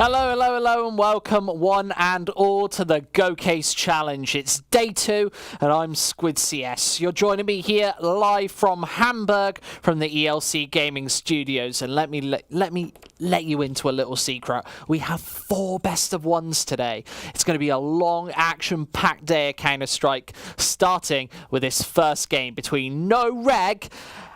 Hello, and welcome one and all to the GOCASE Challenge. It's day 2, and I'm Squid CS. You're joining me here live from Hamburg, from the ELC Gaming Studios, and let me let you into a little secret. We have 4 best of ones today. It's going to be a long, action-packed day of Counter-Strike, starting with this first game between NOREG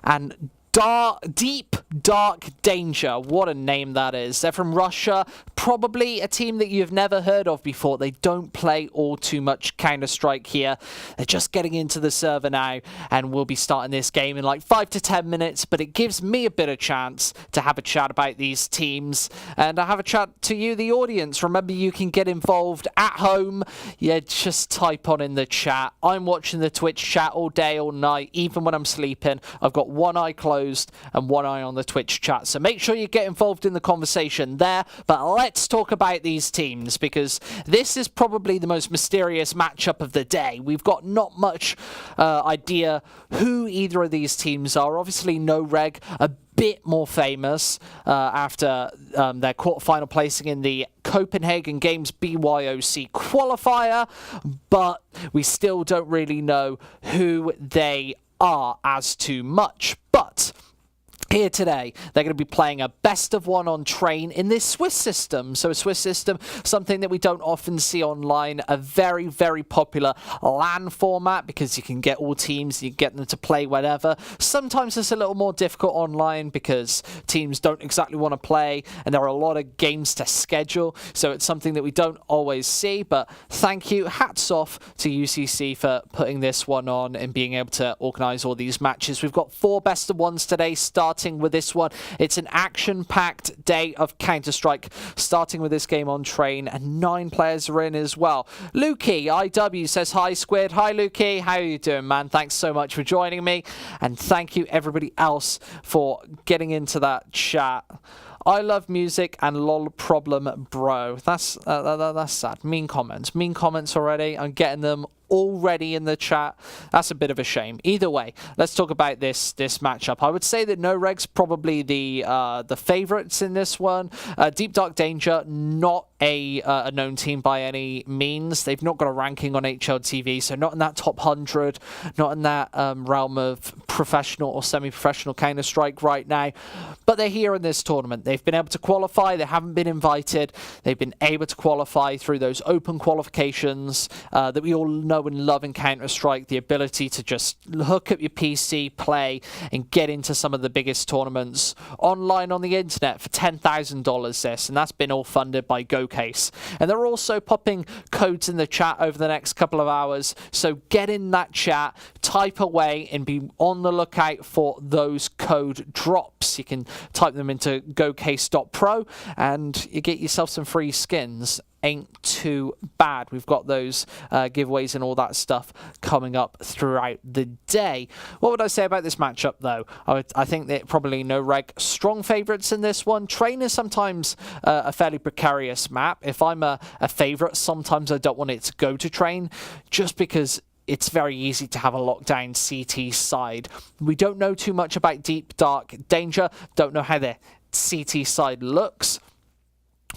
and DeepDark Danger. What a name that is. They're from Russia, probably a team that you've never heard of before. They don't play all too much Counter-Strike here. They're just getting into the server now, and we'll be starting this game in like 5 to 10 minutes, but it gives me a bit of chance to have a chat about these teams, and I have a chat to you, the audience. Remember, you can get involved at home. Yeah, just type on in the chat. I'm watching the Twitch chat all day, all night, even when I'm sleeping. I've got one eye closed and one eye on the Twitch chat, so make sure you get involved in the conversation there. But let's talk about these teams, because this is probably the most mysterious matchup of the day. We've got not much idea who either of these teams are. Obviously NOREG a bit more famous after their quarterfinal placing in the Copenhagen Games BYOC qualifier, but we still don't really know who they are as too much. But here today, they're going to be playing a best of 1 on train in this Swiss system. So a Swiss system, something that we don't often see online, a very, very popular LAN format, because you can get all teams, you can get them to play whenever. Sometimes it's a little more difficult online because teams don't exactly want to play, and there are a lot of games to schedule. So it's something that we don't always see, but thank you, hats off to UCC for putting this one on and being able to organize all these matches. We've got 4 best of 1s today, starting with this one. It's an action-packed day of Counter-Strike, starting with this game on train, and 9 players are in as well. Lukey IW says, hi Squid. Hi Lukey, how are you doing, man? Thanks so much for joining me, and thank you everybody else for getting into that chat. I love music and lol problem, bro. That's sad. Mean comments already. I'm getting them already in the chat. That's a bit of a shame. Either way, let's talk about this matchup. I would say that NOREG's probably the favorites in this one. DeepDark Danger, not a known team by any means. They've not got a ranking on HLTV, so not in that top 100, not in that realm of professional or semi-professional Counter-Strike right now. But they're here in this tournament. They've been able to qualify. They haven't been invited. They've been able to qualify through those open qualifications that we all know and love in Counter-Strike. The ability to just hook up your PC, play, and get into some of the biggest tournaments online on the internet for $10,000 this, and that's been all funded by GOCASE. And they're also popping codes in the chat over the next couple of hours, so get in that chat, type away, and be on the lookout for those code drops. You can type them into gocase.pro and you get yourself some free skins. Ain't too bad. We've got those giveaways and all that stuff coming up throughout the day. What would I say about this matchup, though? I think that probably NOREG strong favourites in this one. Train is sometimes a fairly precarious map. If I'm a favourite, sometimes I don't want it to go to Train, just because it's very easy to have a lockdown CT side. We don't know too much about DeepDark Danger, don't know how their CT side looks,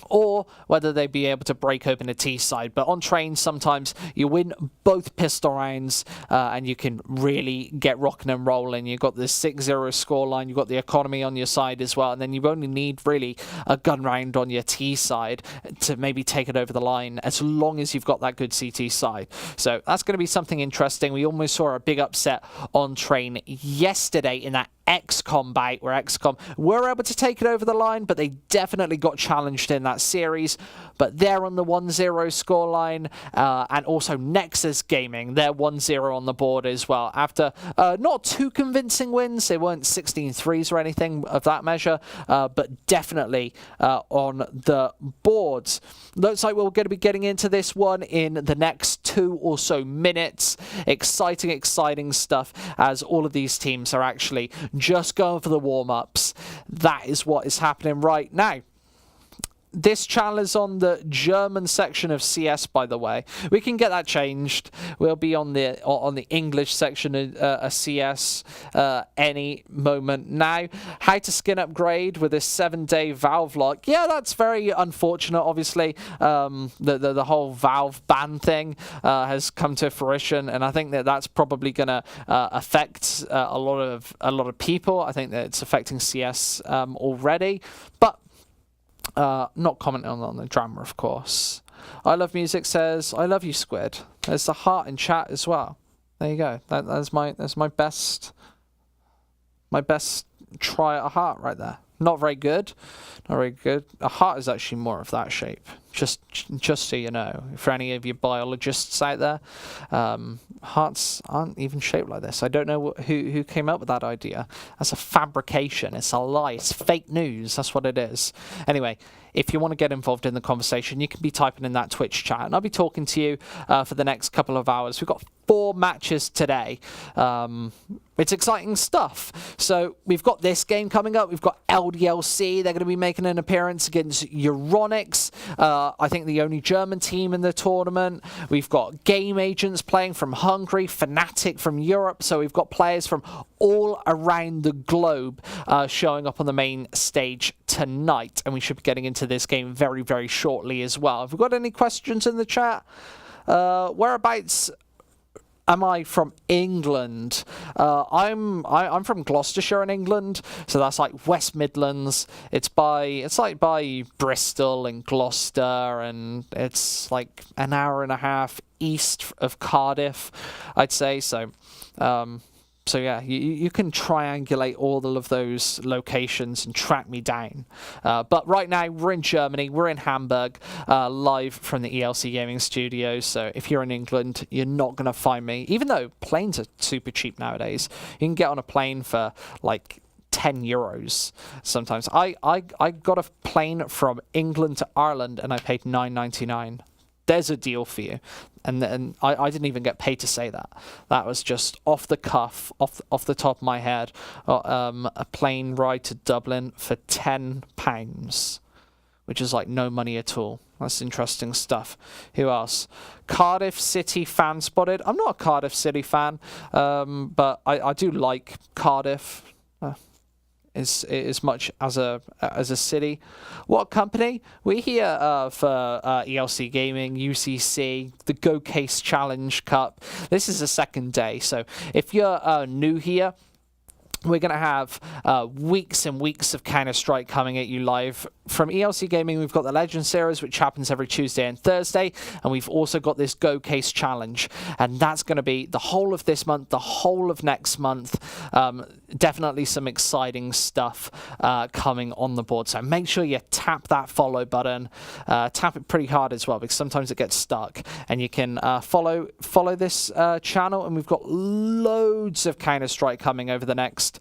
or whether they'd be able to break open a T side. But on Train, sometimes you win both pistol rounds and you can really get rocking and rolling. You've got the 6-0 scoreline, you've got the economy on your side as well, and then you only need really a gun round on your T side to maybe take it over the line, as long as you've got that good CT side. So that's going to be something interesting. We almost saw a big upset on Train yesterday in that XCOM bout, where XCOM were able to take it over the line, but they definitely got challenged in that series. But they're on the 1-0 scoreline, and also Nexus Gaming, they're 1-0 on the board as well. After not too convincing wins, they weren't 16-3s or anything of that measure, but definitely on the boards. Looks like we're going to be getting into this one in the next 2 or so minutes. Exciting stuff, as all of these teams are actually just going for the warm-ups. That is what is happening right now. this channel is on the German section of CS, by the way. We can get that changed. We'll be on the English section of CS any moment now. How to skin upgrade with this 7-day Valve lock. Yeah, that's very unfortunate, obviously. The whole Valve ban thing has come to fruition, and I think that that's probably going to affect a lot of people. I think that it's affecting CS already, but not commenting on the drama, of course. I Love Music says, I love you, Squid. There's the heart in chat as well. There you go. That's my best try at a heart right there. Not very good. Not very good. A heart is actually more of that shape. Just so you know, for any of you biologists out there, hearts aren't even shaped like this. I don't know who came up with that idea. That's a fabrication. It's a lie. It's fake news. That's what it is. Anyway, if you want to get involved in the conversation, you can be typing in that Twitch chat, and I'll be talking to you for the next couple of hours. We've got 4 matches today. It's exciting stuff. So we've got this game coming up. We've got LDLC. They're going to be making an appearance against Euronics. I think the only German team in the tournament. We've got Game Agents playing from Hungary, Fnatic from Europe. So we've got players from all around the globe showing up on the main stage tonight. And we should be getting into this game very, very shortly as well. Have we got any questions in the chat? Whereabouts am I from England? I'm from Gloucestershire in England, so that's like West Midlands. It's like by Bristol and Gloucester, and it's like an hour and a half east of Cardiff, I'd say. So so yeah, you can triangulate all of those locations and track me down. But right now, we're in Germany. We're in Hamburg, live from the ELC Gaming Studios. So if you're in England, you're not going to find me. Even though planes are super cheap nowadays. You can get on a plane for like 10 euros sometimes. I got a plane from England to Ireland, and I paid $9.99. There's a deal for you. And then I didn't even get paid to say that. That was just off the cuff, off the top of my head. A plane ride to Dublin for £10, which is like no money at all. That's interesting stuff. Who else? Cardiff City fan spotted. I'm not a Cardiff City fan, but I do like Cardiff. As much as a city. What company? We're here for ELC Gaming, UCC, the GOCASE Challenge Cup. This is the 2nd day, so if you're new here, we're going to have weeks and weeks of Counter-Strike coming at you live. From ELC Gaming, we've got the Legend Series, which happens every Tuesday and Thursday, and we've also got this GOCASE Challenge, and that's going to be the whole of this month, the whole of next month. Definitely some exciting stuff coming on the board, so make sure you tap that follow button. Tap it pretty hard as well, because sometimes it gets stuck, and you can follow this channel, and we've got loads of Counter-Strike coming over the next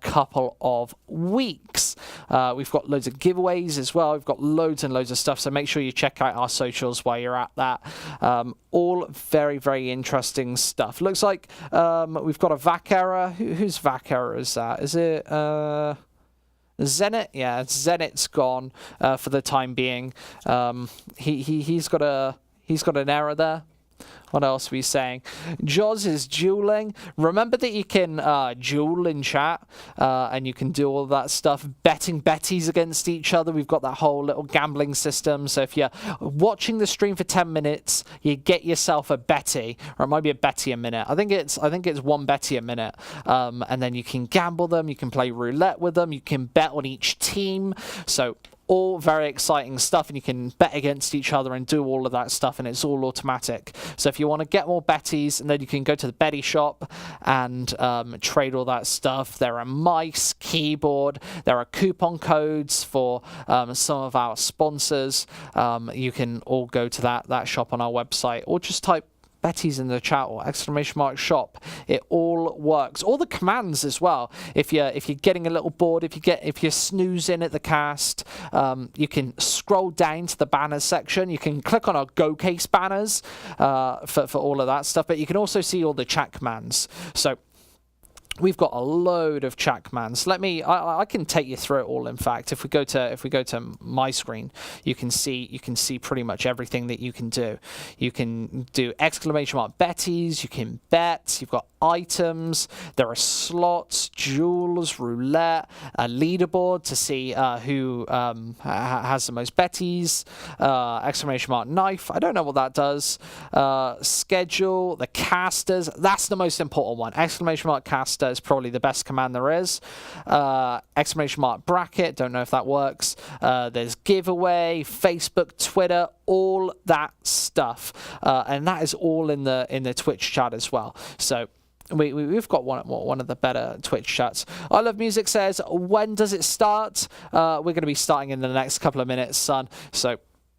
couple of weeks. We've got loads of giveaways as well. We've got loads and loads of stuff, so make sure you check out our socials while you're at that. All very, very interesting stuff. Looks like we've got a VAC error. Whose VAC error is that? Is it Zenit? Yeah, Zenit's gone for the time being. He's got an error there. What else are we saying? Jaws is dueling. Remember that you can duel in chat, and you can do all that stuff. Betting betties against each other. We've got that whole little gambling system. So if you're watching the stream for 10 minutes, you get yourself a betty, or it might be a betty a minute. I think it's 1 betty a minute, and then you can gamble them. You can play roulette with them. You can bet on each team. So all very exciting stuff, and you can bet against each other and do all of that stuff, and it's all automatic. So if you want to get more betties, and then you can go to the betty shop and trade all that stuff. There are mice, keyboard, there are coupon codes for some of our sponsors. You can all go to that shop on our website, or just type Betty's in the chat or !shop. It all works. All the commands as well. If you're getting a little bored, if you're snoozing at the cast, you can scroll down to the banners section. You can click on our GOCASE banners for all of that stuff. But you can also see all the chat commands. So we've got a load of chat commands. I can take you through it all. In fact, if we go to my screen, you can see pretty much everything that you can do. You can do exclamation mark betties, you can bet, you've got items, there are slots, duels, roulette, a leaderboard to see who has the most betties, exclamation mark knife, I don't know what that does, schedule, the casters, that's the most important one, exclamation mark caster is probably the best command there is, exclamation mark bracket, don't know if that works, there's giveaway, Facebook, Twitter, all that stuff, and that is all in the Twitch chat as well. So we've got one of the better Twitch chats. I Love Music says, when does it start? We're going to be starting in the next couple of minutes, son. So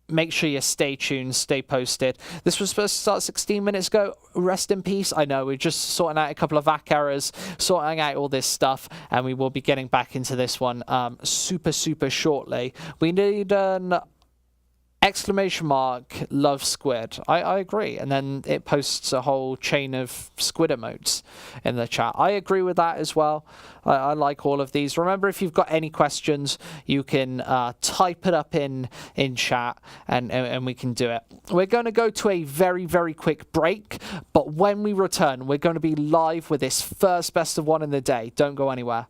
make sure you stay tuned, stay posted. This was supposed to start 16 minutes ago. Rest in peace. I know, we're just sorting out a couple of VAC errors, sorting out all this stuff, and we will be getting back into this one super shortly. We need an exclamation mark love squid. I agree, and then it posts a whole chain of squid emotes in the chat. I agree with that as well. I like all of these. Remember, if you've got any questions, you can type it up in chat, and we can do it. We're going to go to a very quick break, but when we return, we're going to be live with this first best of one in the day. Don't go anywhere.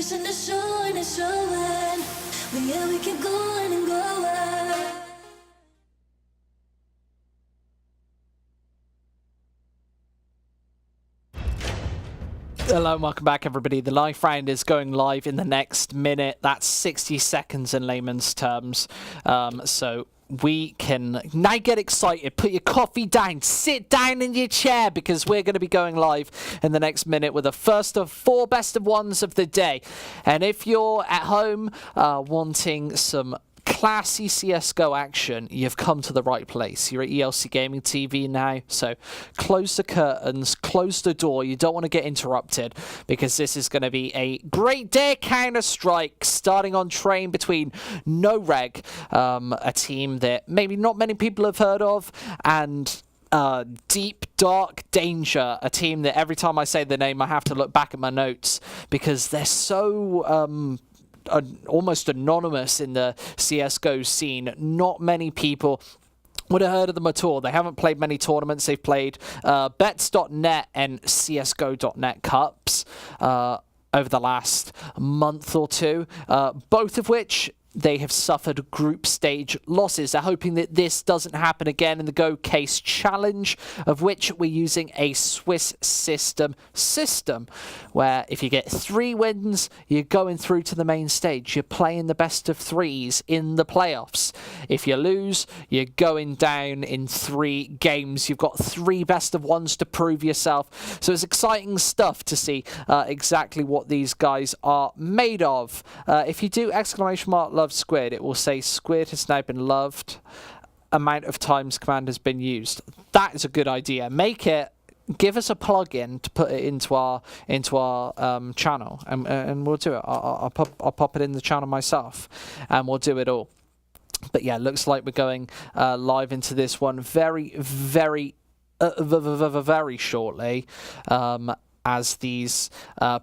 Passion is showing, it's showing. But yeah, we keep going and going. Hello and welcome back, everybody. The live round is going live in the next minute. That's 60 seconds in layman's terms. So we can now get excited. Put your coffee down, sit down in your chair, because we're going to be going live in the next minute with the first of 4 best of ones of the day. And if you're at home wanting some classy CSGO action, you've come to the right place. You're at ELC Gaming TV now, so close the curtains, close the door. You don't want to get interrupted, because this is going to be a great day Counter-Strike starting on train between NOREG, a team that maybe not many people have heard of, and DeepDark Danger, a team that every time I say the name I have to look back at my notes, because they're so almost anonymous in the CSGO scene. Not many people would have heard of them at all. They haven't played many tournaments. They've played bets.net and CSGO.net cups over the last month or two, both of which they have suffered group stage losses. They're hoping that this doesn't happen again in the GOCASE challenge, of which we're using a Swiss system, where if you get 3 wins, you're going through to the main stage. You're playing the best of 3s in the playoffs. If you lose, you're going down in 3 games. You've got 3 best of 1s to prove yourself. So it's exciting stuff to see exactly what these guys are made of. If you do !love squid, it will say squid has now been loved. Amount of times command has been used. That is a good idea. Make it. Give us a plugin to put it into our channel, and we'll do it. I'll pop it in the channel myself, and we'll do it all. But yeah, looks like we're going live into this one very shortly. As these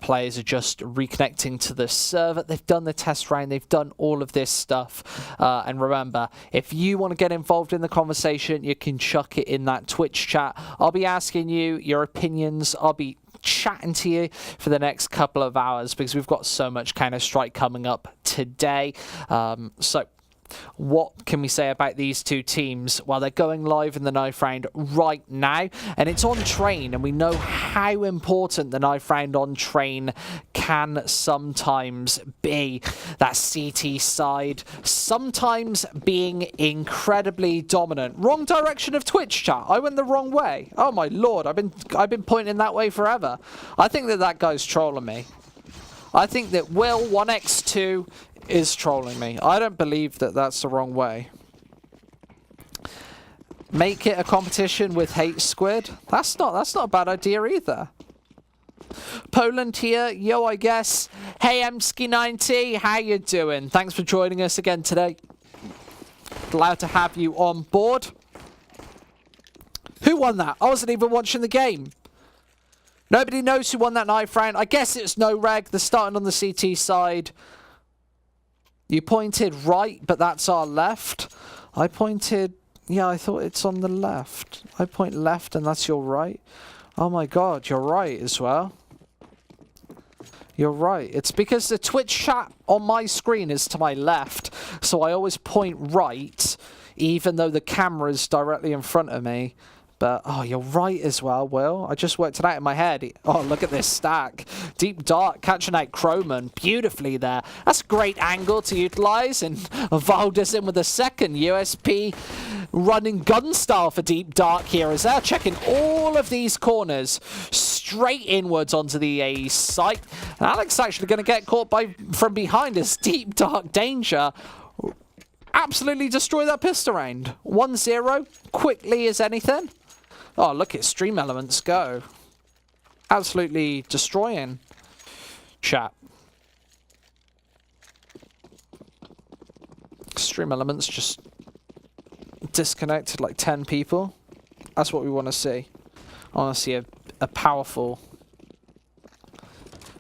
players are just reconnecting to the server. They've done the test round, they've done all of this stuff. And remember, if you want to get involved in the conversation, you can chuck it in that Twitch chat. I'll be asking you your opinions. I'll be chatting to you for the next couple of hours, because we've got so much Counter-Strike coming up today. So what can we say about these two teams? Well, they're going live in the knife round right now, and it's on train, and we know how important the knife round on train can sometimes be. That CT side sometimes being incredibly dominant. Wrong direction of Twitch chat. I went the wrong way. Oh my lord, I've been pointing that way forever. I think that guy's trolling me. I think that Will 1x2 is trolling me. I don't believe that that's the wrong way. Make it a competition with Hate Squid. That's not a bad idea either. Poland here, yo, I guess. Hey, Emsky90, how you doing? Thanks for joining us again today. Glad to have you on board. Who won that? I wasn't even watching the game. Nobody knows who won that knife round. I guess it's NOREG. They're starting on the CT side. You pointed right, but that's our left. I pointed... Yeah, I thought it's on the left. I point left, and that's your right. Oh my god, you're right as well. You're right. It's because the Twitch chat on my screen is to my left, so I always point right, even though the camera's directly in front of me. But, oh, you're right as well, Will. I just worked it out in my head. Oh, look at this stack. DeepDark catching out Croman beautifully there. That's a great angle to utilize. And Valdes in with a second USP running gun style for DeepDark here as they're checking all of these corners straight inwards onto the A site. And Alex actually going to get caught from behind as DeepDark Danger absolutely destroy that pistol round. 1-0, quickly as anything. Oh, look at Stream Elements go. Absolutely destroying chat. Stream Elements just disconnected like 10 people. That's what we want to see. I want to see a powerful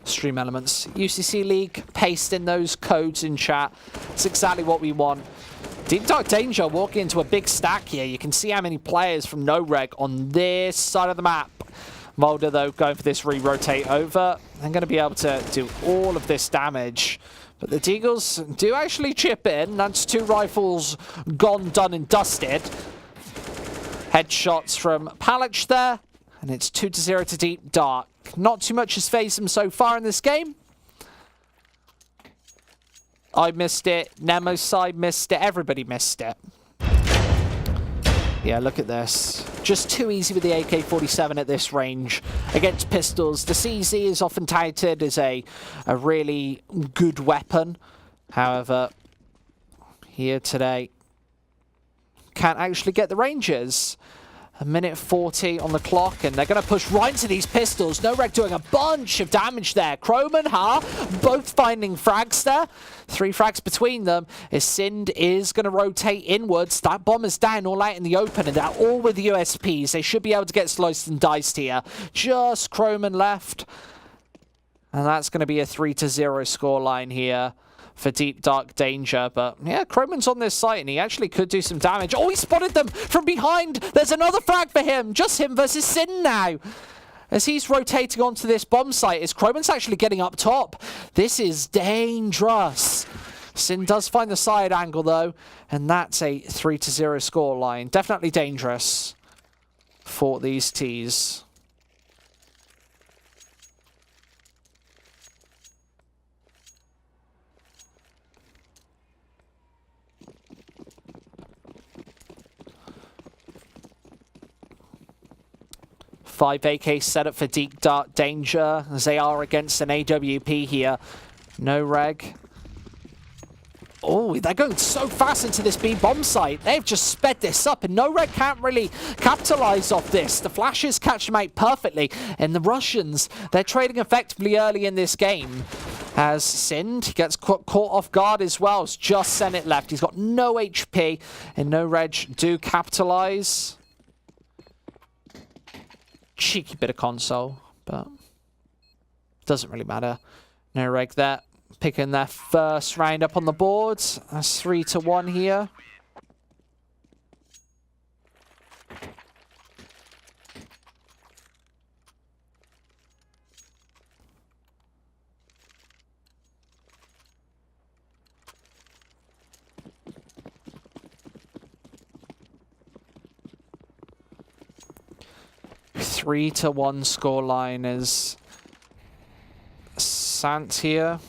Stream Elements. UCC League, paste in those codes in chat. It's exactly what we want. DeepDark Danger walking into a big stack here. You can see how many players from NOREG on this side of the map. Mulder, though, going for this re-rotate over. They're going to be able to do all of this damage. But the Deagles do actually chip in. That's 2 rifles gone, done, and dusted. Headshots from Palich there. And it's 2-0 to DeepDark. Not too much has phased them so far in this game. I missed it. Nemo's side missed it. Everybody missed it. Yeah, look at this. Just too easy with the AK-47 at this range against pistols. The CZ is often touted as a really good weapon. However, here today, can't actually get the ranges. 1:40 on the clock, and they're going to push right into these pistols. NOREG doing a bunch of damage there. Chrome and Ha both finding frags there. 3 frags between them. As Sind is going to rotate inwards. That bomb is down all out in the open, and they're all with the USPs. They should be able to get sliced and diced here. Just Chroman left. And that's going to be a 3-0 scoreline here for DeepDark Danger. But yeah, Chroman's on this site and he actually could do some damage. Oh, he spotted them from behind. There's another frag for him. Just him versus Sin now. As he's rotating onto this bomb site, as Chroman's actually getting up top. This is dangerous. Sin does find the side angle though, and that's a 3-0 scoreline. Definitely dangerous for these Ts. Five AK setup for DeepDark Danger as they are against an AWP here. NOREG. Oh, they're going so fast into this B bomb site. They've just sped this up, and NOREG can't really capitalize off this. The flashes catch them out perfectly, and the Russians, they're trading effectively early in this game. As Sind gets caught off guard as well. It's just Senate left. He's got no HP, and NOREG do capitalize. Cheeky bit of console, but doesn't really matter. NOREG there, picking their first round up on the board. That's 3-1 here. Three to 1 scoreline as Sant here.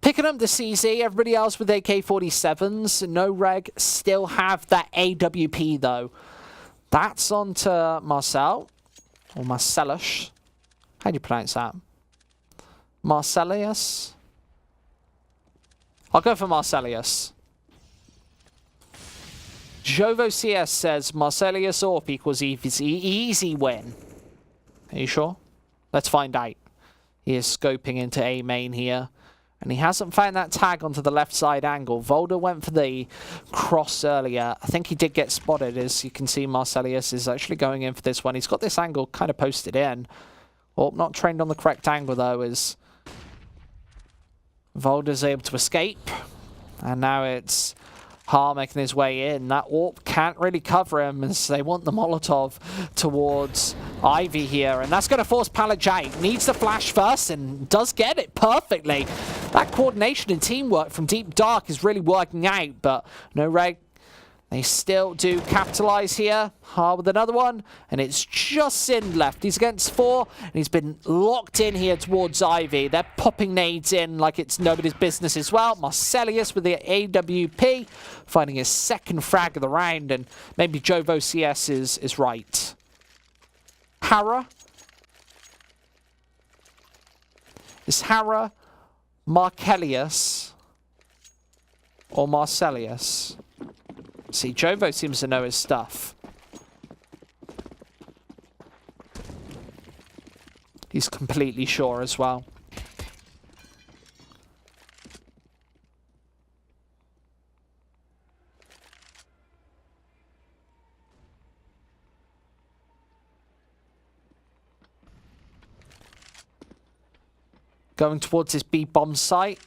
Picking up the CZ, everybody else with AK-47s. NOREG still have that AWP though. That's on to Marcel, or Marcellus. How do you pronounce that? Marcellius? I'll go for Marcellius. Jovo CS says Marcellius Orp equals easy win. Are you sure? Let's find out. He is scoping into A main here. And he hasn't found that tag onto the left side angle. Volder went for the cross earlier. I think he did get spotted. As you can see, Marcellius is actually going in for this one. He's got this angle kind of posted in. Orp not trained on the correct angle though, as Volder's able to escape. And now it's Ha making his way in. That Orp can't really cover him as they want the Molotov towards Ivy here. And that's going to force Palich out. Needs the flash first and does get it perfectly. That coordination and teamwork from DeepDark is really working out. But NOREG, they still do capitalize here. Ha with another one. And it's just Sind left. He's against 4. And he's been locked in here towards Ivy. They're popping nades in like it's nobody's business as well. Marcellius with the AWP. Finding his second frag of the round. And maybe Jovo CS is right. Hara. Is Hara Marcellius or Marcellius? See, Jovo seems to know his stuff. He's completely sure as well. Going towards this B bomb site.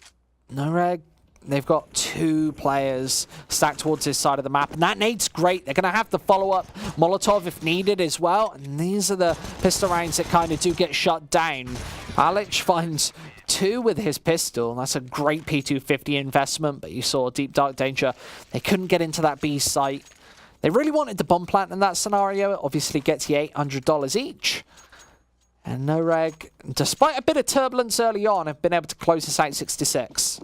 NOREG they've got 2 players stacked towards this side of the map, and that nade's great. They're going to have the follow-up Molotov if needed as well, and these are the pistol rounds that kind of do get shut down. Alex finds 2 with his pistol. That's a great P250 investment, but you saw DeepDark Danger. They couldn't get into that B site. They really wanted the bomb plant in that scenario. It obviously gets you $800 each. And NOREG, despite a bit of turbulence early on, have been able to close this out 66.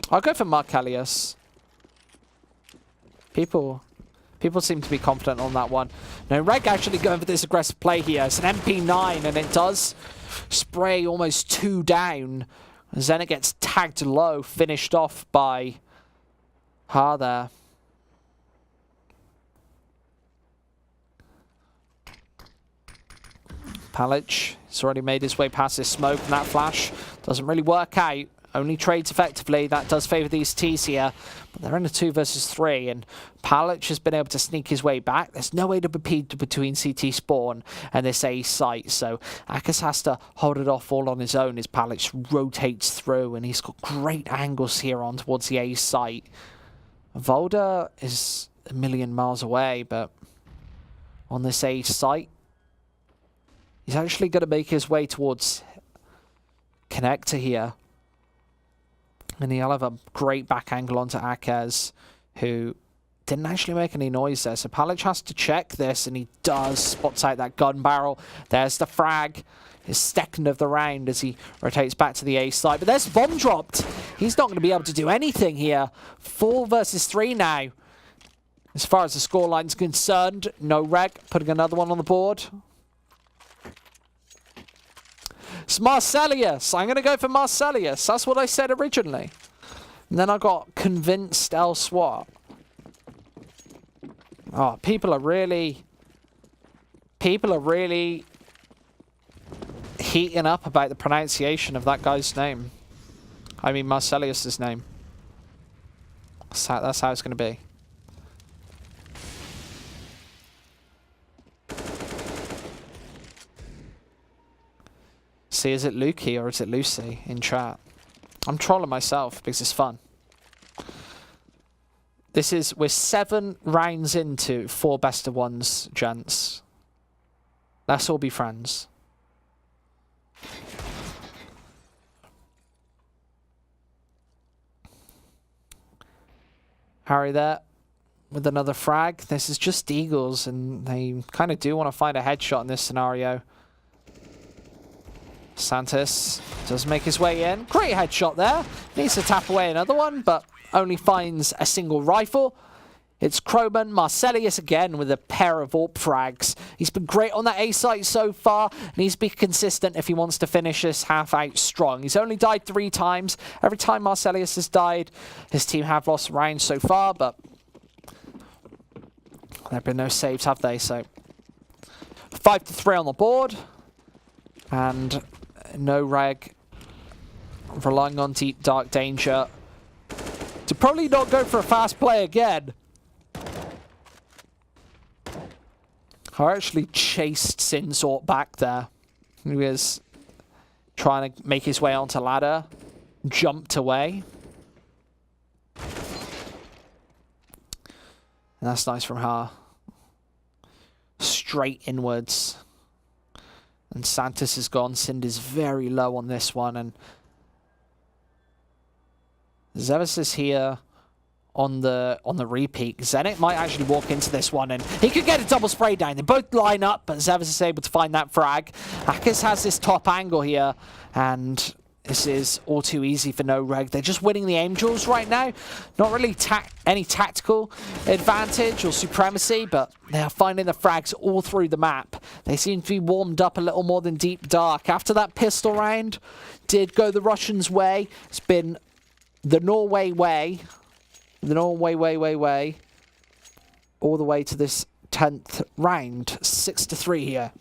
I'll go for Mark Callius. People seem to be confident on that one. NOREG actually going for this aggressive play here. It's an MP9, and it does spray almost 2 down. Then it gets tagged low, finished off by Ha there. Palic has already made his way past this smoke, and that flash doesn't really work out. Only trades effectively. That does favour these T's here. But they're in a 2 versus 3, and Palic has been able to sneak his way back. There's no way to compete between CT spawn and this A site, so GOCASE has to hold it off all on his own as Palic rotates through, and he's got great angles here on towards the A site. Volda is a million miles away, but on this A site, he's actually going to make his way towards connector here. And he'll have a great back angle onto GOCASE, who didn't actually make any noise there. So Palic has to check this, and he does. Spots out that gun barrel. There's the frag. His second of the round as he rotates back to the A side. But there's the bomb dropped. He's not going to be able to do anything here. 4 versus 3 now. As far as the scoreline's concerned, NOREG putting another one on the board. It's Marcelius. I'm going to go for Marcelius. That's what I said originally. And then I got convinced elsewhere. Oh, people are really heating up about the pronunciation of that guy's name. I mean Marcelius's name. That's how it's going to be. See, is it Lukey or is it Lucy in chat? I'm trolling myself because it's fun. We're 7 rounds into 4 best of 1s, gents. Let's all be friends. Harry there with another frag. This is just Eagles, and they kind of do want to find a headshot in this scenario. Santos does make his way in. Great headshot there. Needs to tap away another one, but only finds a single rifle. It's Croman, Marcelius again with a pair of AWP frags. He's been great on that A site so far. Needs to be consistent if he wants to finish this half out strong. He's only died 3 times. Every time Marcelius has died, his team have lost rounds so far, but there have been no saves, have they? So 5-3 on the board. And NOREG relying on DeepDark Danger to probably not go for a fast play again. I actually chased Sinsort back there. He was trying to make his way onto ladder, jumped away. And that's nice from her. Straight inwards. And Santos is gone. Cinder's very low on this one. And Zevis is here on the repeat. Zenit might actually walk into this one, and he could get a double spray down. They both line up, but Zevis is able to find that frag. GOCASE has this top angle here, and this is all too easy for NOREG. They're just winning the Angels right now. Not really any tactical advantage or supremacy, but they are finding the frags all through the map. They seem to be warmed up a little more than DeepDark. After that pistol round did go the Russians' way. It's been the Norway way. The Norway way. All the way to this 10th round. 6-3 here.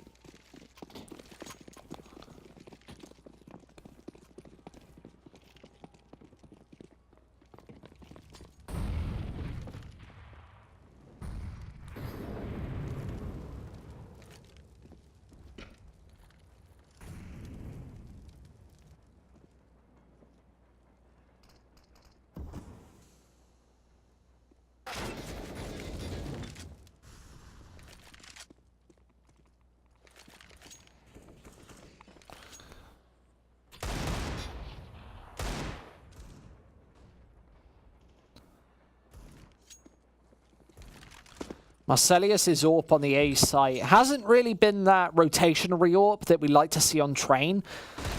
Marcelius is AWP on the A site. It hasn't really been that rotational re-AWP that we like to see on train.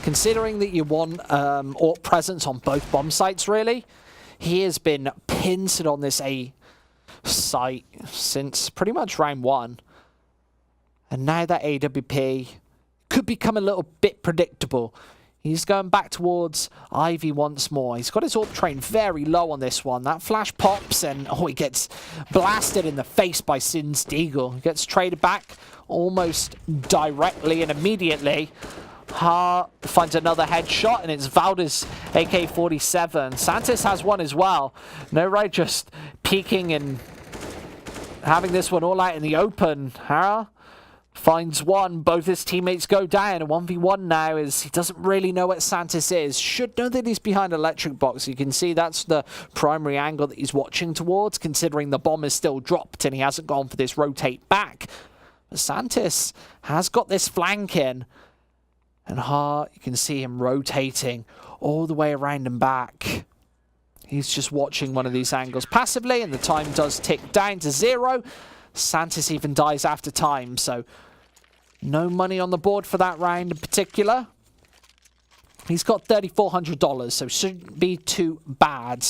Considering that you want AWP presence on both bomb sites, really. He has been pincered on this A site since pretty much round 1. And now that AWP could become a little bit predictable. He's going back towards Ivy once more. He's got his AWP train very low on this one. That flash pops and he gets blasted in the face by Sin's Deagle. He gets traded back almost directly and immediately. Ha finds another headshot and it's Valda's AK-47. Santis has one as well. NOREG just peeking and having this one all out in the open. Hara finds one, both his teammates go down. A 1v1 now as he doesn't really know what Santis is. Should know that he's behind electric box. You can see that's the primary angle that he's watching towards, considering the bomb is still dropped and he hasn't gone for this rotate back. But Santis has got this flank in. And you can see him rotating all the way around and back. He's just watching one of these angles passively, and the time does tick down to 0. Santis even dies after time, so no money on the board for that round in particular. He's got $3,400, so shouldn't be too bad.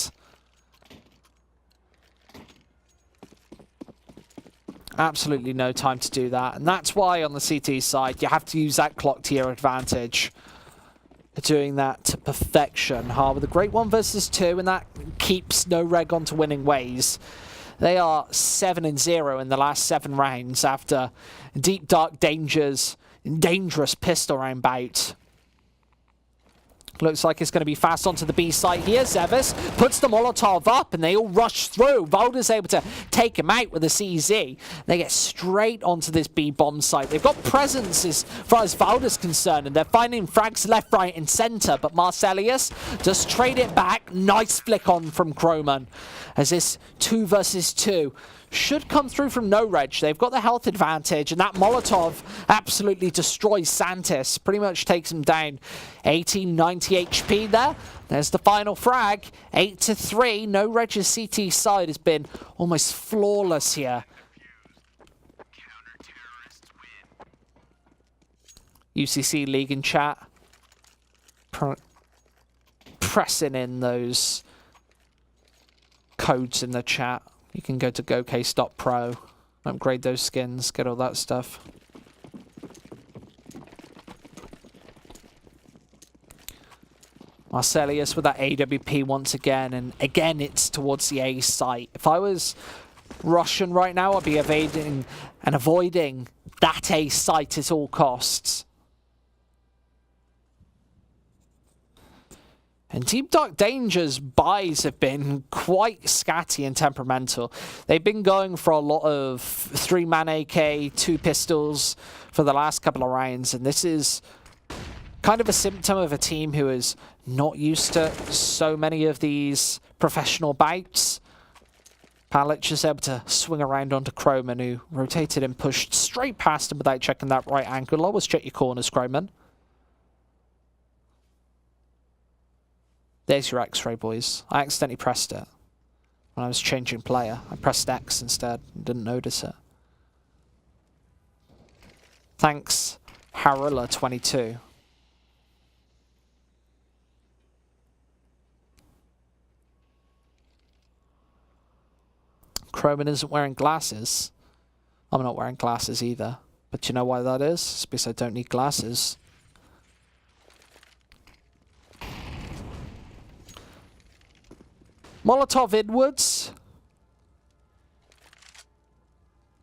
Absolutely no time to do that, and that's why on the CT side you have to use that clock to your advantage. Doing that to perfection. With a great 1 versus 2, and that keeps NOREG onto winning ways. They are 7-0 in the last 7 rounds after DeepDark dangerous pistol round bout. Looks like it's going to be fast onto the B site here. Zevis puts the Molotov up and they all rush through. Valda's able to take him out with a CZ. They get straight onto this B bomb site. They've got presence as far as Valda's concerned, and they're finding frags left, right and center. But Marcelius does trade it back. Nice flick on from Croman as this 2 versus 2 should come through from NOREG. They've got the health advantage, and that Molotov absolutely destroys Santis. Pretty much takes him down. 1890 HP there. There's the final frag. 8-3. NOREG's CT side has been almost flawless here. UCC League in chat. Pressing in those codes in the chat. You can go to GOCASE.pro, upgrade those skins, get all that stuff. Marcelius with that AWP once again, and again it's towards the A site. If I was Russian right now, I'd be evading and avoiding that A site at all costs. And DeepDark Danger's buys have been quite scatty and temperamental. They've been going for a lot of 3-man AK, 2 pistols for the last couple of rounds. And this is kind of a symptom of a team who is not used to so many of these professional bouts. Palic is able to swing around onto Croman, who rotated and pushed straight past him without checking that right angle. Always check your corners, Croman. There's your X-ray, boys. I accidentally pressed it when I was changing player. I pressed X instead and didn't notice it. Thanks, Harilla22. Croman isn't wearing glasses. I'm not wearing glasses either. But you know why that is? It's because I don't need glasses. Molotov inwards.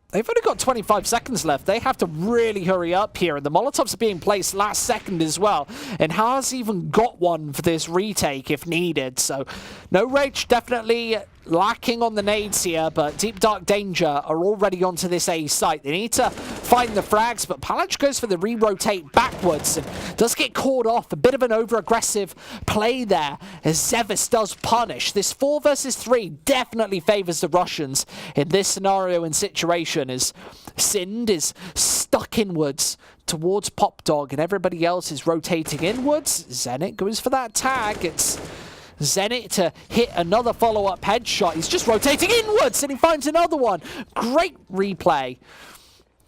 They've only got 25 seconds left. They have to really hurry up here. And the Molotovs are being placed last second as well. And has even got one for this retake if needed. So NOREG definitely lacking on the nades here. But DeepDark Danger are already onto this A site. They need to find the frags. But Palic goes for the re-rotate backwards. And does get caught off. A bit of an over-aggressive play there. As Zevis does punish. This 4 versus 3 definitely favors the Russians in this scenario and situation. As Sind is stuck inwards towards Pop Dog and everybody else is rotating inwards. Zenit goes for that tag. It's Zenit to hit another follow-up headshot. He's just rotating inwards and he finds another one. Great replay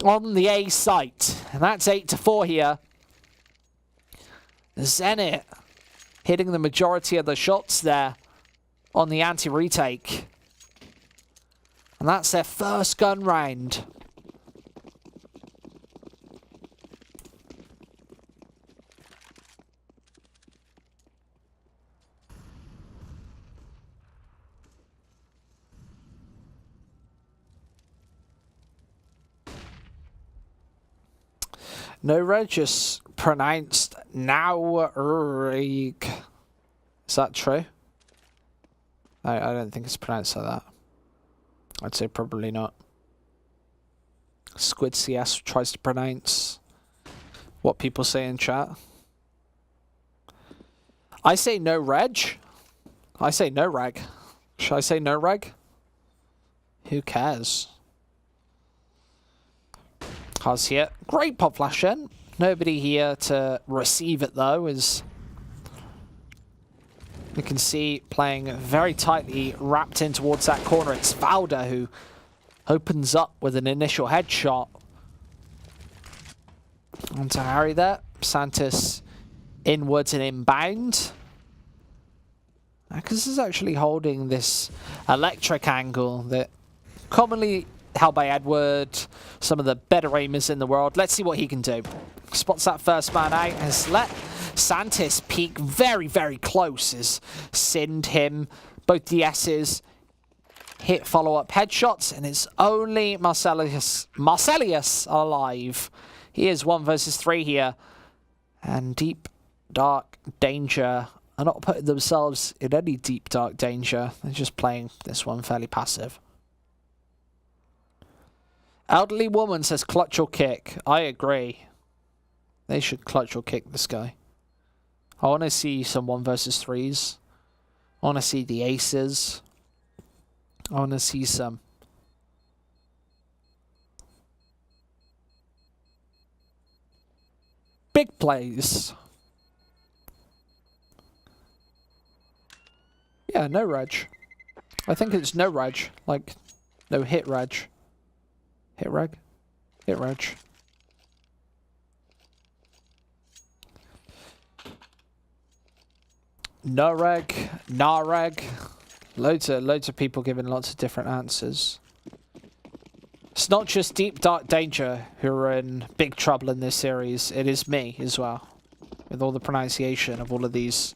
on the A site. And that's 8-4 here. Zenit hitting the majority of the shots there on the anti-retake. And that's their first gun round. NOREG just pronounced NOREG. Is that true? I don't think it's pronounced like that. I'd say probably not. Squid CS tries to pronounce what people say in chat. I say NOREG. I say NOREG. Should I say NOREG? Who cares? How's here? Great pop flash in. Nobody here to receive it though, as you can see playing very tightly, wrapped in towards that corner. It's Valda who opens up with an initial headshot. On to Harry there. Santis inwards and inbound. Because is actually holding this electric angle that commonly held by Edward, some of the better aimers in the world. Let's see what he can do. Spots that first man out, has let Santis peek very, very close, has sinned him. Both the S's hit follow-up headshots, and it's only Marcelius alive. He is 1 versus 3 here. And Deep Dark Danger are not putting themselves in any deep dark danger. They're just playing this one fairly passive. Elderly woman says clutch or kick. I agree. They should clutch or kick this guy. I want to see some 1 versus 3s. I want to see the aces. I want to see some big plays. Yeah, NOREG. I think it's NOREG. Like, no hit reg. Hit reg? Hit reg. NOREG, NOREG. Loads of people giving lots of different answers. It's not just Deep Dark Danger who are in big trouble in this series. It is me as well. With all the pronunciation of all of these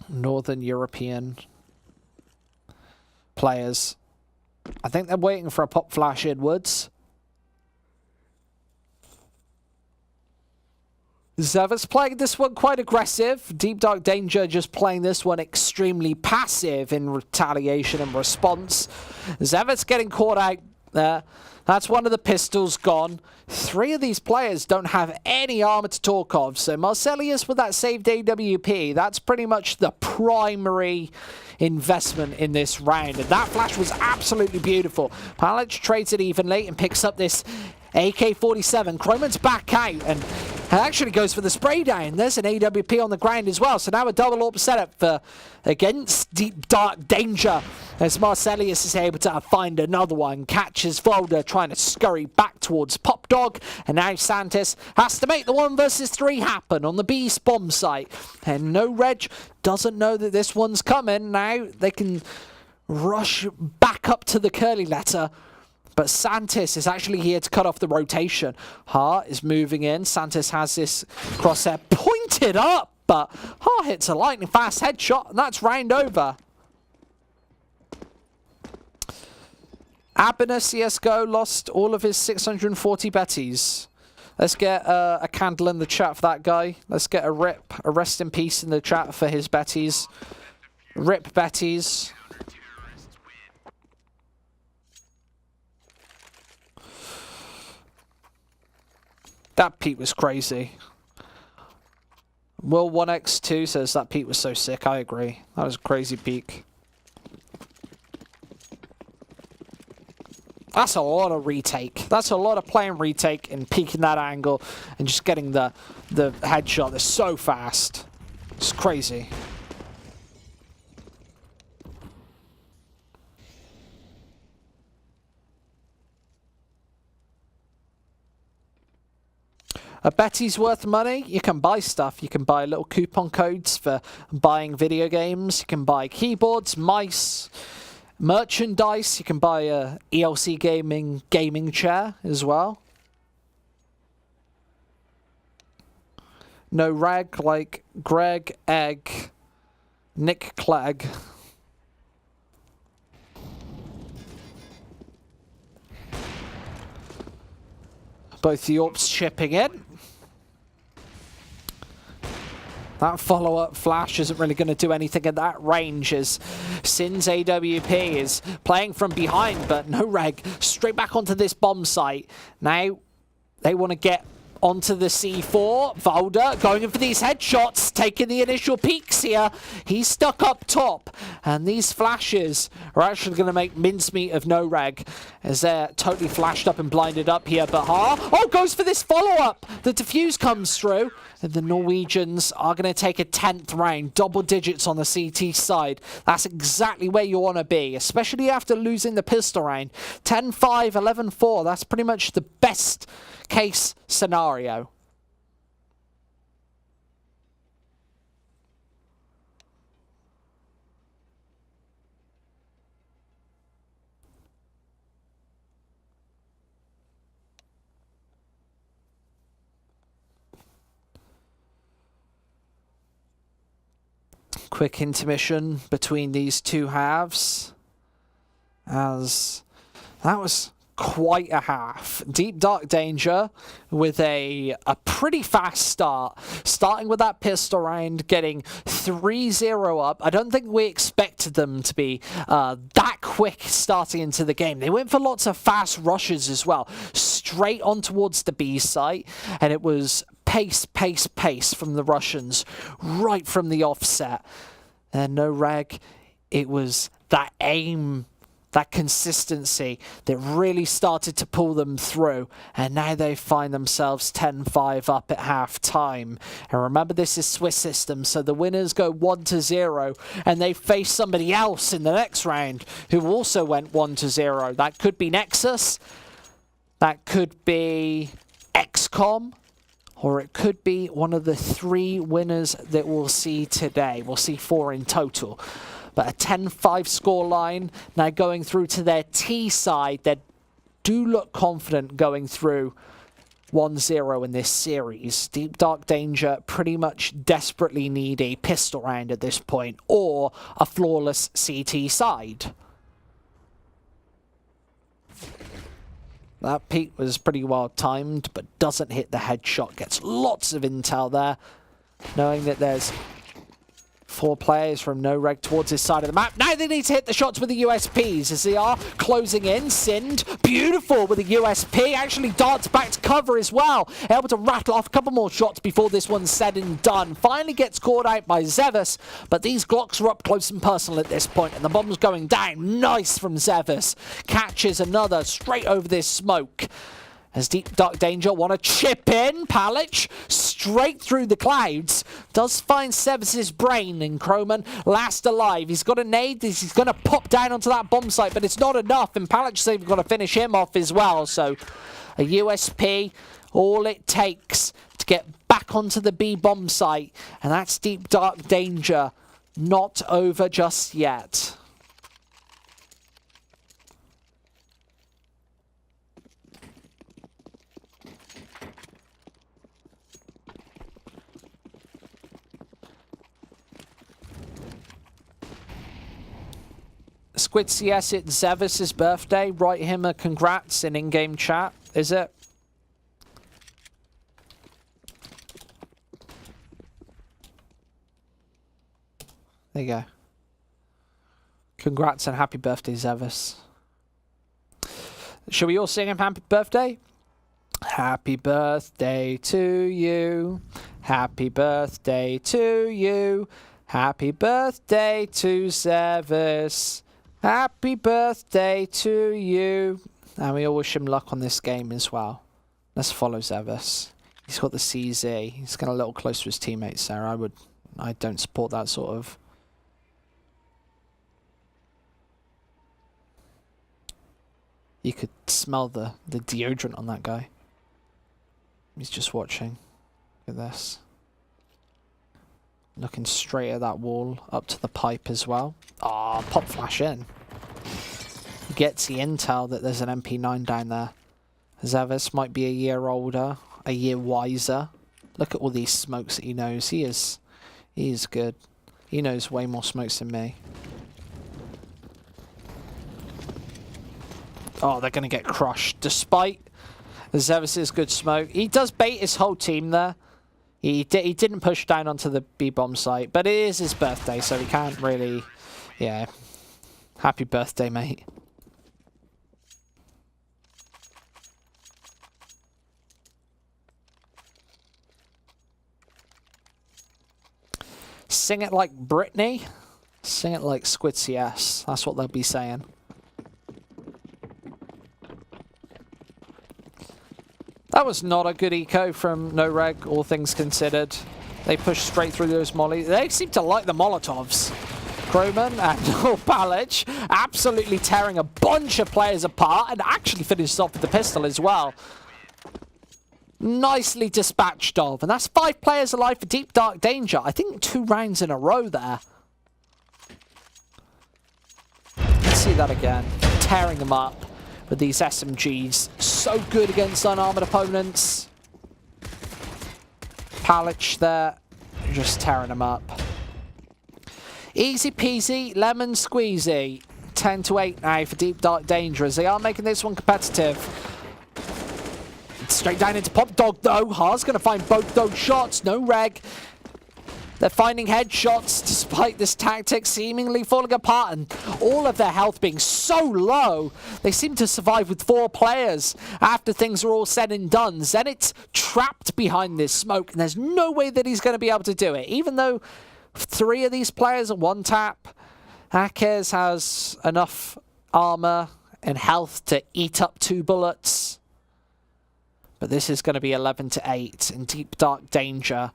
Northern European players. I think they're waiting for a pop flash inwards. Zevet's playing this one quite aggressive. Deep Dark Danger just playing this one extremely passive in retaliation and response. Zevet's getting caught out there. That's one of the pistols gone. 3 of these players don't have any armor to talk of. So Marcelius with that saved AWP, that's pretty much the primary investment in this round. And that flash was absolutely beautiful. Palic trades it evenly and picks up this AK-47. Croman's back out and actually goes for the spray down. There's an AWP on the ground as well. So now a double AWP setup for against Deep Dark Danger as Marcelius is able to find another one. Catches Volder trying to scurry back towards Pop Dog. And now Santis has to make the 1 versus 3 happen on the B bomb site. And NOREG doesn't know that this one's coming. Now they can rush back up to the curly letter. But Santis is actually here to cut off the rotation. Hart is moving in. Santis has this crosshair pointed up, but Hart hits a lightning fast headshot, and that's round over. Abner CSGO lost all of his 640 betties. Let's get a candle in the chat for that guy. Let's get a rest in peace in the chat for his betties. Rip betties. That peak was crazy. Will1x2 says that peak was so sick. I agree. That was a crazy peak. That's a lot of retake. That's a lot of playing retake and peeking that angle and just getting the headshot. They're so fast. It's crazy. A Betty's worth money. You can buy stuff. You can buy little coupon codes for buying video games. You can buy keyboards, mice, merchandise. You can buy a ELC gaming chair as well. NOREG like Greg, Egg, Nick Clegg. Both the Orps chipping in. That follow-up flash isn't really going to do anything at that range as Sin's AWP is playing from behind, but NOREG straight back onto this bomb site. Now they want to get onto the C4. Valda going in for these headshots, taking the initial peeks here. He's stuck up top, and these flashes are actually going to make mincemeat of NOREG as they're totally flashed up and blinded up here. But goes for this follow-up. The defuse comes through, and the Norwegians are going to take a 10th round, double digits on the CT side. That's exactly where you want to be, especially after losing the pistol round. 10-5, 11-4, that's pretty much the best case scenario. Quick intermission between these two halves, as that was quite a half. DeepDark Danger with a pretty fast start, starting with that pistol round, getting 3-0 up. I don't think we expected them to be that quick starting into the game. They went for lots of fast rushes as well, straight on towards the B site, and it was pace, pace, pace from the Russians right from the offset. And NOREG, it was that aim, that consistency that really started to pull them through, and now they find themselves 10-5 up at half time. And remember, this is Swiss system, so the winners go 1-0, and they face somebody else in the next round who also went 1-0. That could be Nexus, that could be XCOM, or it could be one of the 3 winners that we'll see today. We'll see 4 in total. But a 10-5 scoreline now going through to their T side. They do look confident going through 1-0 in this series. DeepDark Danger pretty much desperately need a pistol round at this point, or a flawless CT side. That peek was pretty well timed, but doesn't hit the headshot. Gets lots of intel there, knowing that there's 4 players from NOREG towards his side of the map. Now they need to hit the shots with the USPs as they are closing in. Sind, beautiful with a USP, actually darts back to cover as well. Able to rattle off a couple more shots before this one's said and done. Finally gets caught out by Zevis, but these Glocks are up close and personal at this point, and the bomb's going down. Nice from Zevis. Catches another straight over this smoke. As DeepDark Danger want to chip in. Palic straight through the clouds. Does find Zevis's brain, and Croman last alive. He's got a nade. He's going to pop down onto that bomb site, but it's not enough. And Palic's even got to finish him off as well. So a USP, all it takes to get back onto the B bomb site. And that's DeepDark Danger. Not over just yet. Squid CS, it's Zevis' birthday. Write him a congrats in in-game chat, is it? There you go. Congrats and happy birthday, Zevis. Shall we all sing him happy birthday? Happy birthday to you. Happy birthday to you. Happy birthday to Zevis. Happy birthday to you. And we all wish him luck on this game as well. Let's follow Zevis. He's got the CZ. He's getting a little close to his teammates there. I would I don't support that sort of... You could smell the deodorant on that guy. He's just watching. Look at this. Looking straight at that wall, up to the pipe as well. Ah, pop flash in. He gets the intel that there's an MP9 down there. Zevis might be a year older, a year wiser. Look at all these smokes that he knows. He is good. He knows way more smokes than me. Oh, they're going to get crushed. Despite Zevis's good smoke, he does bait his whole team there. He didn't push down onto the B-bomb site, but it is his birthday, so he can't really... Yeah. Happy birthday, mate. Sing it like Britney. Sing it like Squid CS. That's what they'll be saying. That was not a good eco from NOREG, all things considered. They pushed straight through those mollies. They seem to like the Molotovs. Kroman and Palic absolutely tearing a bunch of players apart and actually finished off with the pistol as well. Nicely dispatched of. And that's 5 players alive for DeepDark Danger. I think 2 rounds in a row there. Let's see that again. Tearing them up with these SMGs. So good against unarmored opponents. Palic there, just tearing them up. Easy peasy, lemon squeezy. 10-8 now for DeepDark Danger as they are making this one competitive. Straight down into Pop Dog though. Ha's going to find both those shots. NOREG. They're finding headshots despite this tactic seemingly falling apart and all of their health being so low. They seem to survive with 4 players after things are all said and done. Zenit's trapped behind this smoke and there's no way that he's going to be able to do it. Even though 3 of these players are 1 tap, GOCASE has enough armor and health to eat up 2 bullets. But this is going to be 11-8 in DeepDark Danger.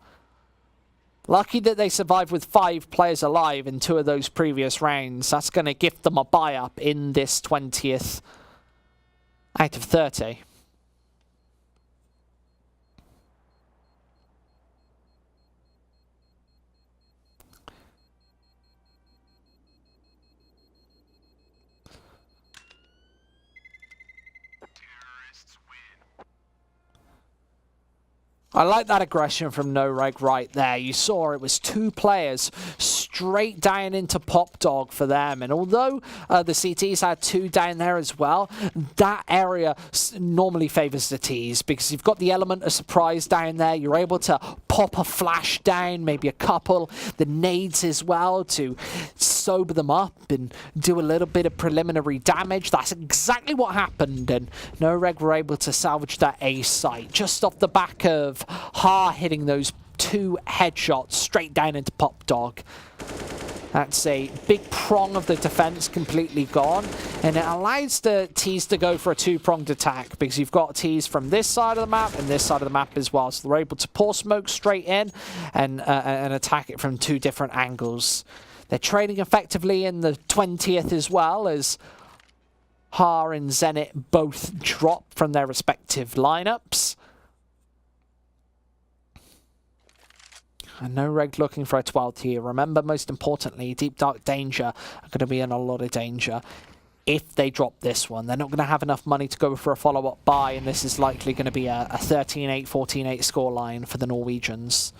Lucky that they survived with 5 players alive in 2 of those previous rounds. That's going to gift them a buy-up in this 20th out of 30. I like that aggression from NOREG right there. You saw it was 2 players straight down into Pop Dog for them. And although the CTs had 2 down there as well, that area normally favors the Ts because you've got the element of surprise down there. You're able to pop a flash down, maybe a couple, the nades as well to sober them up and do a little bit of preliminary damage. That's exactly what happened. And NOREG were able to salvage that A site just off the back of Ha hitting those 2 headshots straight down into Pop Dog. That's a big prong of the defense completely gone, and it allows the Ts to go for a 2-pronged attack because you've got Ts from this side of the map and this side of the map as well, so they're able to pour smoke straight in and attack it from 2 different angles. They're trading effectively in the 20th as well as Ha and Zenit both drop from their respective lineups. And NOREG looking for a 12th here. Remember, most importantly, DeepDark Danger are going to be in a lot of danger if they drop this one. They're not going to have enough money to go for a follow-up buy, and this is likely going to be a 13-8, 14-8 scoreline for the Norwegians.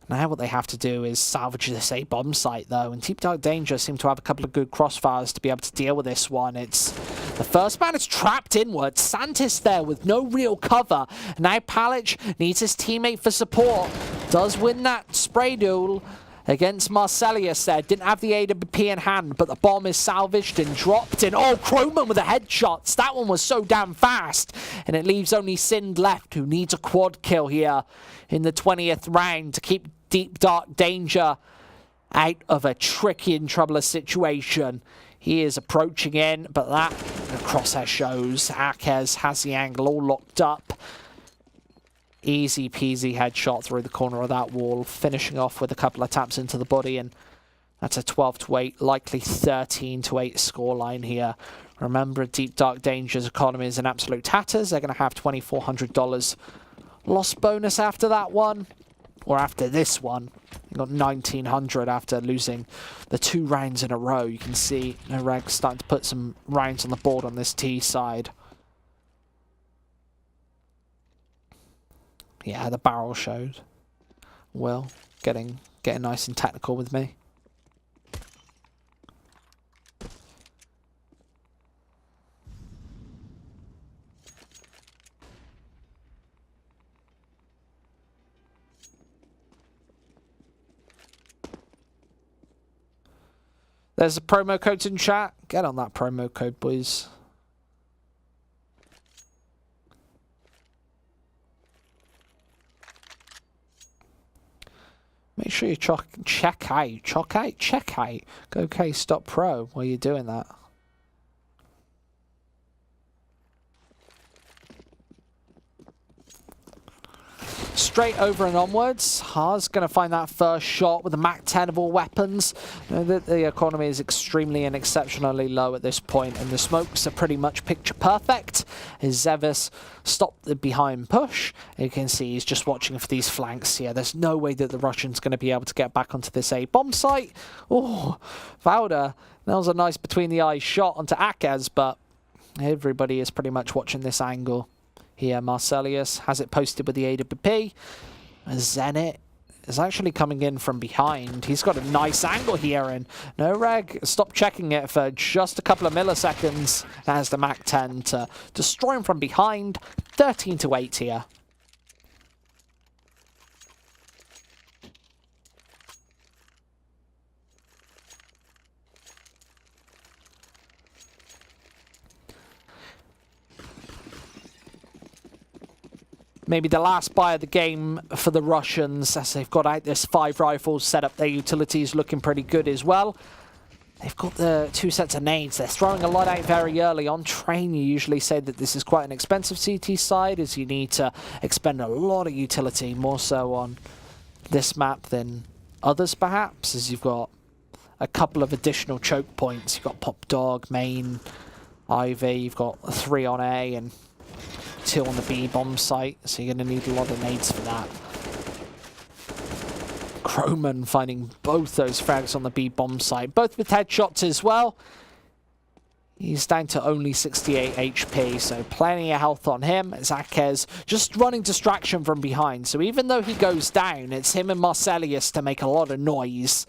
Now what they have to do is salvage this A-bomb site, though, and DeepDark Danger seem to have a couple of good crossfires to be able to deal with this one. It's the first man is trapped inward. Santis there with no real cover. Now Palic needs his teammate for support. Does win that spray duel against Marcelius there. Didn't have the AWP in hand, but the bomb is salvaged and dropped. And oh, Kroman with the headshots. That one was so damn fast. And it leaves only Sind left, who needs a quad kill here in the 20th round to keep DeepDark Danger out of a tricky and troublous situation. He is approaching in, but that the crosshair shows GOCASE has the angle all locked up. Easy peasy headshot through the corner of that wall, finishing off with a couple of taps into the body, and that's a 12-8, likely 13-8 scoreline here. Remember, DeepDark Danger's economy is in absolute tatters. They're going to have $2,400 loss bonus after that one, or after this one. They got 1,900 after losing the 2 rounds in a row. You can see NOREG starting to put some rounds on the board on this T side. Yeah, the barrel showed. Will getting nice and technical with me. There's a promo code in chat. Get on that promo code, boys. Make sure you check out GOCASE.pro while you're doing that. Straight over and onwards. Ha's going to find that first shot with the Mac 10 of all weapons. You know that the economy is extremely and exceptionally low at this point, and the smokes are pretty much picture perfect. As Zevis stopped the behind push, you can see he's just watching for these flanks here. There's no way that the Russian's going to be able to get back onto this A bomb site. Oh, Valda, that was a nice between the eyes shot onto Akez, but everybody is pretty much watching this angle. Here, Marcelius has it posted with the AWP. Zenit is actually coming in from behind. He's got a nice angle here, and NOREG stopped checking it for just a couple of milliseconds as the Mac 10 to destroy him from behind. 13-8 here. Maybe the last buy of the game for the Russians, as they've got out this 5 rifles set up. Their utilities looking pretty good as well. They've got the 2 sets of nades. They're throwing a lot out very early. On train, you usually say that this is quite an expensive CT side, as you need to expend a lot of utility, more so on this map than others perhaps, as you've got a couple of additional choke points. You've got Pop Dog, Main, Ivy, you've got 3 on A, and 2 on the B bomb site, so you're going to need a lot of nades for that. Croman finding both those frags on the B bomb site, both with headshots as well. He's down to only 68 HP, so plenty of health on him. Zakez just running distraction from behind, so even though he goes down, it's him and Marcelius to make a lot of noise.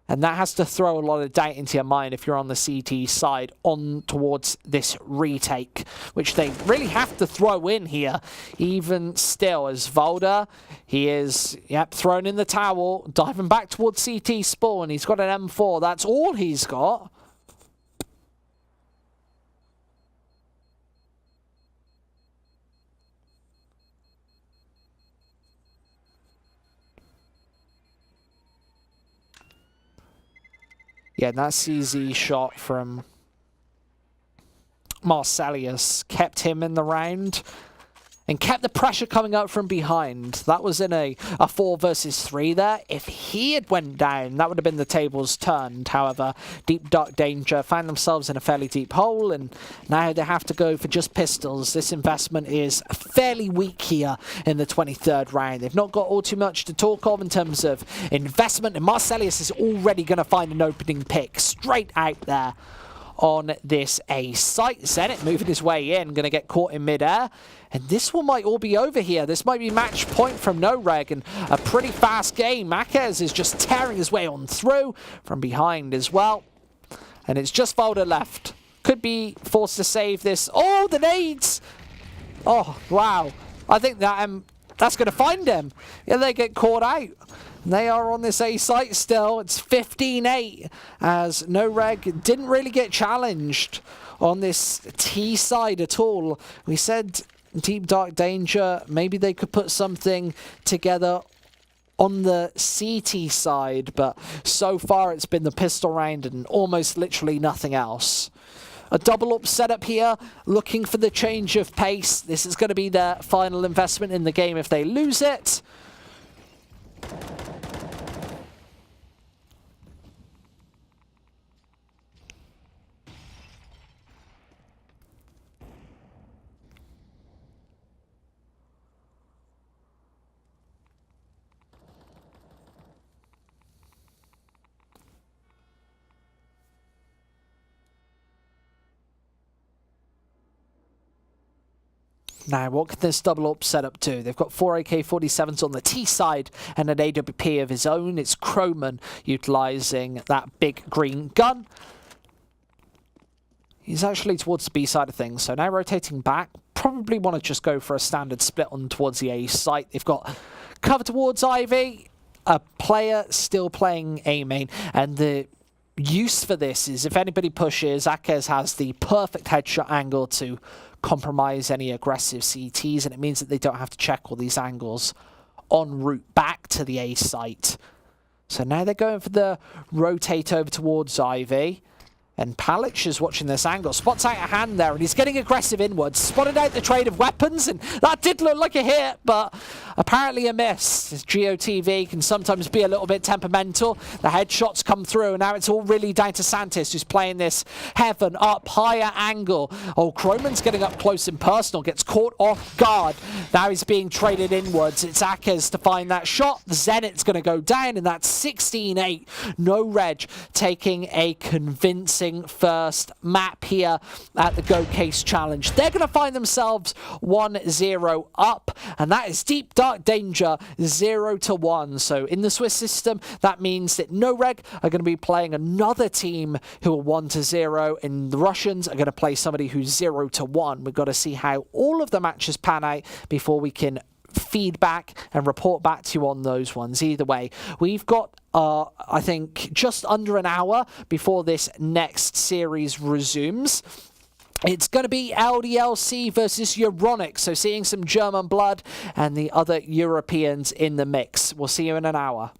And that has to throw a lot of doubt into your mind if you're on the CT side on towards this retake, which they really have to throw in here. Even still, as Valda, he is, thrown in the towel, diving back towards CT spawn. He's got an M4. That's all he's got. Yeah, that CZ shot from Marcelius kept him in the round and kept the pressure coming up from behind. That was in a 4 versus 3 there. If he had went down, that would have been the tables turned. However, DeepDark Danger found themselves in a fairly deep hole, and now they have to go for just pistols. This investment is fairly weak here in the 23rd round. They've not got all too much to talk of in terms of investment, and Marcelius is already going to find an opening pick straight out there on this A site. Zenit moving his way in, going to get caught in midair. And this one might all be over here. This might be match point from NOREG, and a pretty fast game. Akez is just tearing his way on through from behind as well. And it's just Valda left. Could be forced to save this. Oh, the nades! Oh, wow. I think that that's going to find him. Yeah, they get caught out. They are on this A site still. It's 15-8 as NOREG didn't really get challenged on this T side at all. We said DeepDark Danger, maybe they could put something together on the CT side, but so far it's been the pistol round and almost literally nothing else. A double up setup here, looking for the change of pace. This is going to be their final investment in the game if they lose it. Now, what can this double up setup do? They've got 4 AK-47s on the T side and an AWP of his own. It's Croman utilising that big green gun. He's actually towards the B side of things, so now rotating back. Probably want to just go for a standard split on towards the A site. They've got cover towards Ivy, a player still playing A main, and the use for this is if anybody pushes, GOCASE has the perfect headshot angle to compromise any aggressive CTs, and it means that they don't have to check all these angles en route back to the A site. So now they're going for the rotate over towards Ivy. And Palic is watching this angle, spots out a hand there, and he's getting aggressive inwards. Spotted out the trade of weapons, and that did look like a hit, but apparently a miss. As GOTV can sometimes be a little bit temperamental. The headshots come through, and now it's all really down to Santis, who's playing this heaven up, higher angle. Oh, Croman's getting up close and personal, gets caught off guard. Now he's being traded inwards. It's GOCASE to find that shot. The Zenit's going to go down, and that's 16-8. NOREG taking a convincing first map here at the GOCASE challenge. They're going to find themselves 1-0 up, and that is DeepDark danger 0-1. So in the Swiss system, that means that NOREG are going to be playing another team who are 1-0, and the Russians are going to play somebody who's 0-1. We've got to see how all of the matches pan out before we can feedback and report back to you on those ones. Either way, we've got I think just under an hour before this next series resumes. It's going to be LDLC versus Euronic, so seeing some German blood and the other Europeans in the mix. We'll see you in an hour.